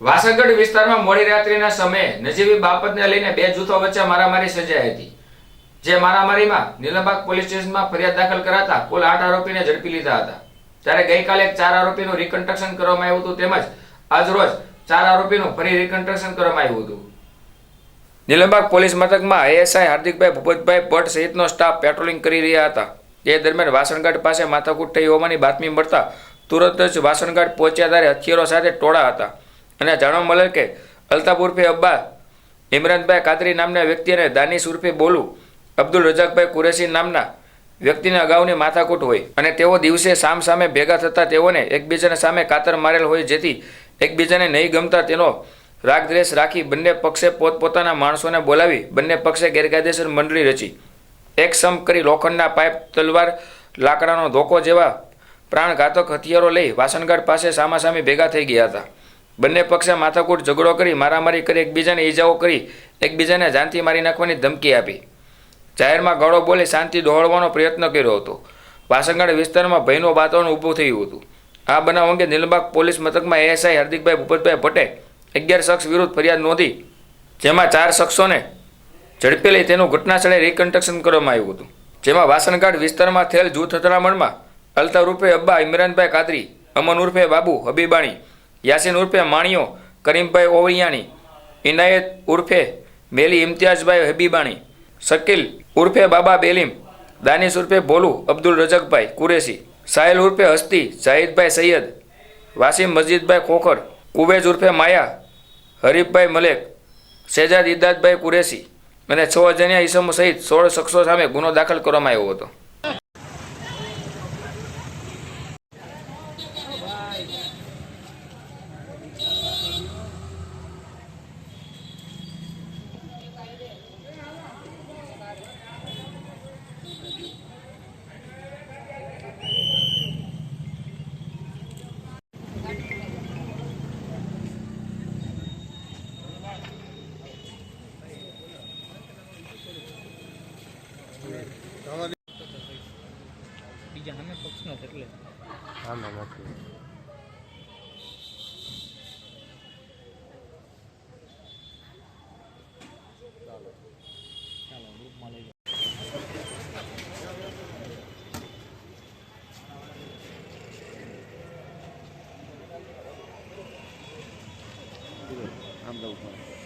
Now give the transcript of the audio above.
વાસણગઢ વિસ્તારમાં મોડી રાત્રિના સમયે નજીવી બાબતને લઈને બે જૂથો વચ્ચે મારામારી સર્જાઈ હતી। જે મારામારીમાં નીલમબાગ પોલીસ સ્ટેશનમાં ફરિયાદ દાખલ કરાતા કુલ 8 આરોપીને ઝડપી લીધા હતા। ત્યારે ગઈકાલે 4 આરોપીનું રિકન્સ્ટ્રક્શન કરવામાં આવ્યું હતું, તેમજ આજરોજ 4 આરોપીનું ફરી રિકન્સ્ટ્રક્શન કરવામાં આવ્યું હતું। નીલમબાગ પોલીસ મથકમાં એએસઆઈ હાર્દિકભાઈ ભૂપતભાઈ ભટ્ટ સહિતનો સ્ટાફ પેટ્રોલિંગ કરી રહ્યા હતા। એ દરમિયાન વાસણગઢ પાસે માથાકૂટ થઈ હોવાની બાતમી મળતા તુરંત જ વાસણગઢ પહોંચ્યા ત્યારે હથિયારો સાથે ટોળા હતા અને જાણવા મળેલ કે અલ્તાફ ઉર્ફે અબ્બા ઇમરાનભાઈ કાદરી નામના વ્યક્તિને દાનિશ ઉર્ફે બોલુ અબ્દુલ રજાકભાઈ કુરેશી નામના વ્યક્તિને અગાઉની માથાકૂટ હોય અને તેઓ દિવસે સામે ભેગા થતા તેઓને એકબીજાને સામે કાતર મારેલ હોય, જેથી એકબીજાને નહીં ગમતા તેનો રાગદ્વેષ રાખી બંને પક્ષે પોતપોતાના માણસોને બોલાવી બંને પક્ષે ગેરકાયદેસર મંડળી રચી એકસમ કરી લોખંડના પાઇપ, તલવાર, લાકડાનો ધોકો જેવા પ્રાણઘાતક હથિયારો લઈ વાસણગઢ પાસે સામાસામી ભેગા થઈ ગયા હતા। બંને પક્ષે માથાકૂટ ઝઘડો કરી મારામારી કરી એકબીજાને ઈજાઓ કરી એકબીજાને જાનથી મારી નાખવાની ધમકી આપી જાહેરમાં ગાળો બોલી શાંતિ દોહળવાનો પ્રયત્ન કર્યો હતો। વાસણગઢ વિસ્તારમાં ભયનું વાતાવરણ ઊભું થયું હતું। આ બનાવ અંગે નીલમબાગ પોલીસ મથકમાં એએસઆઈ હાર્દિકભાઈ ભૂપતભાઈ ભટ્ટે 11 શખ્સ વિરુદ્ધ ફરિયાદ નોંધી, જેમાં 4 શખ્સોને ઝડપી લઈ તેનું ઘટનાસ્થળે રિકન્સ્ટ્રક્શન કરવામાં આવ્યું હતું। જેમાં વાસણગઢ વિસ્તારમાં થયેલ જૂથ અથડામણમાં અલ્તાફ ઉર્ફે અબ્બા ઇમરાનભાઈ કાદરી, અમન ઉર્ફે બાબુ હબીબાણી, યાસીન ઉર્ફે માણિયો કરીમભાઈ ઓવળિયાણી, ઇનાયત ઉર્ફે મેલી ઇમ્તિયાઝભાઈ હબીબાણી, શકીલ ઉર્ફે બાબા બેલીમ, દાનિશ ઉર્ફે બોલુ અબ્દુલ રજકભાઈ કુરેશી, સાહિલ ઉર્ફે હસ્તી જાહિદભાઈ સૈયદ, વાસીમ મસ્જિદભાઈ ખોખર, કુવેજ ઉર્ફે માયા, હરીફભાઈ મલેક, શેજાદ ઇદાદભાઈ કુરેશી અને 6 અજાણ્યા ઈસમો સહિત 16 શખ્સો સામે ગુનો દાખલ કરવામાં આવ્યો હતો। બીજા સામે પક્ષનો છે એટલે આમાં નથી ચાલો ગ્રુપમાં લઈ આમ જવું પડે।